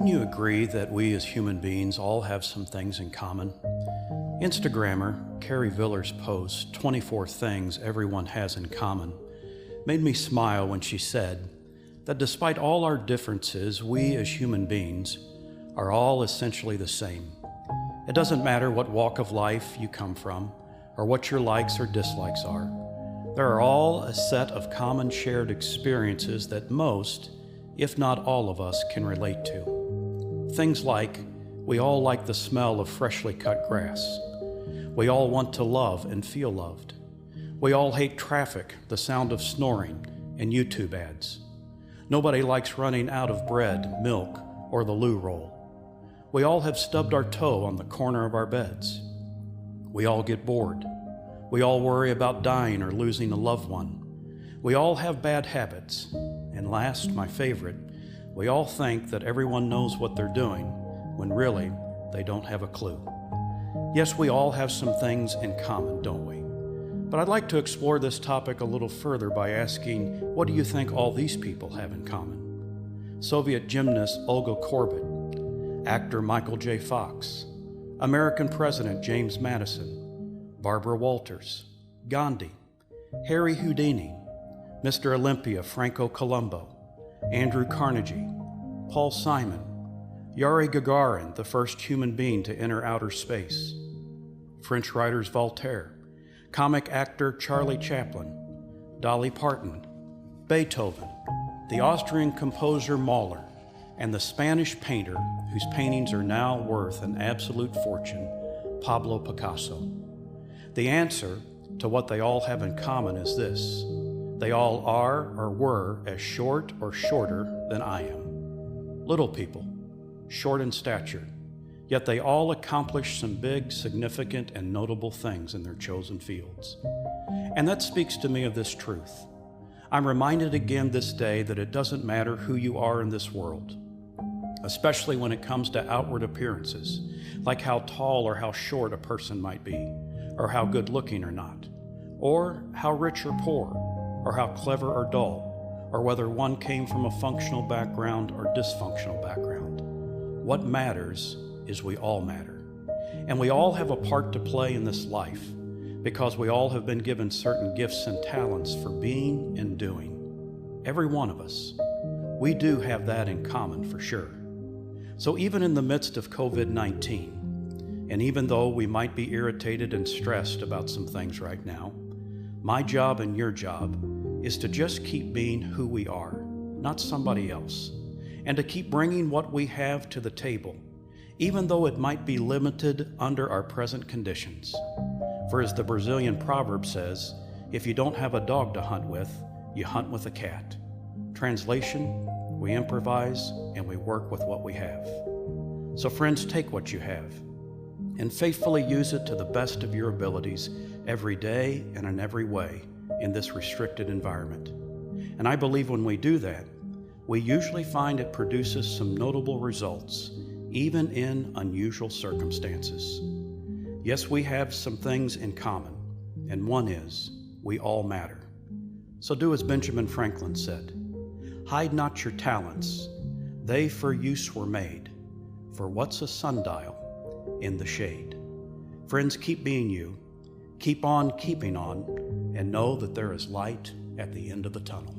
Wouldn't you agree that we as human beings all have some things in common? Instagrammer Carrie Viller's post, 24 Things Everyone Has in Common, made me smile when she said that despite all our differences, we as human beings are all essentially the same. It doesn't matter what walk of life you come from or what your likes or dislikes are. There are all a set of common shared experiences that most, if not all of us, can relate to. Things like, we all like the smell of freshly cut grass. We all want to love and feel loved. We all hate traffic, the sound of snoring, and YouTube ads. Nobody likes running out of bread, milk, or the loo roll. We all have stubbed our toe on the corner of our beds. We all get bored. We all worry about dying or losing a loved one. We all have bad habits. And last, my favorite, we all think that everyone knows what they're doing when really they don't have a clue. Yes, we all have some things in common, don't we? But I'd like to explore this topic a little further by asking, what do you think all these people have in common? Soviet gymnast Olga Korbut, actor Michael J. Fox, American President James Madison, Barbara Walters, Gandhi, Harry Houdini, Mr. Olympia Franco Columbo, Andrew Carnegie, Paul Simon, Yuri Gagarin, the first human being to enter outer space, French writers Voltaire, comic actor Charlie Chaplin, Dolly Parton, Beethoven, the Austrian composer Mahler, and the Spanish painter whose paintings are now worth an absolute fortune, Pablo Picasso. The answer to what they all have in common is this: they all are or were as short or shorter than I am. Little people, short in stature, yet they all accomplish some big, significant, and notable things in their chosen fields. And that speaks to me of this truth. I'm reminded again this day that it doesn't matter who you are in this world, especially when it comes to outward appearances, like how tall or how short a person might be, or how good looking or not, or how rich or poor, or how clever or dull, or whether one came from a functional background or dysfunctional background. What matters is we all matter. And we all have a part to play in this life because we all have been given certain gifts and talents for being and doing. Every one of us. We do have that in common for sure. So even in the midst of COVID-19, and even though we might be irritated and stressed about some things right now, my job and your job is to just keep being who we are, not somebody else, and to keep bringing what we have to the table, even though it might be limited under our present conditions. For as the Brazilian proverb says, if you don't have a dog to hunt with, you hunt with a cat. Translation, we improvise and we work with what we have. So friends, take what you have and faithfully use it to the best of your abilities every day and in every way in this restricted environment. And I believe when we do that, we usually find it produces some notable results, even in unusual circumstances. Yes, we have some things in common, and one is, we all matter. So do as Benjamin Franklin said, hide not your talents, they for use were made, for what's a sundial in the shade? Friends, keep being you, keep on keeping on, and know that there is light at the end of the tunnel.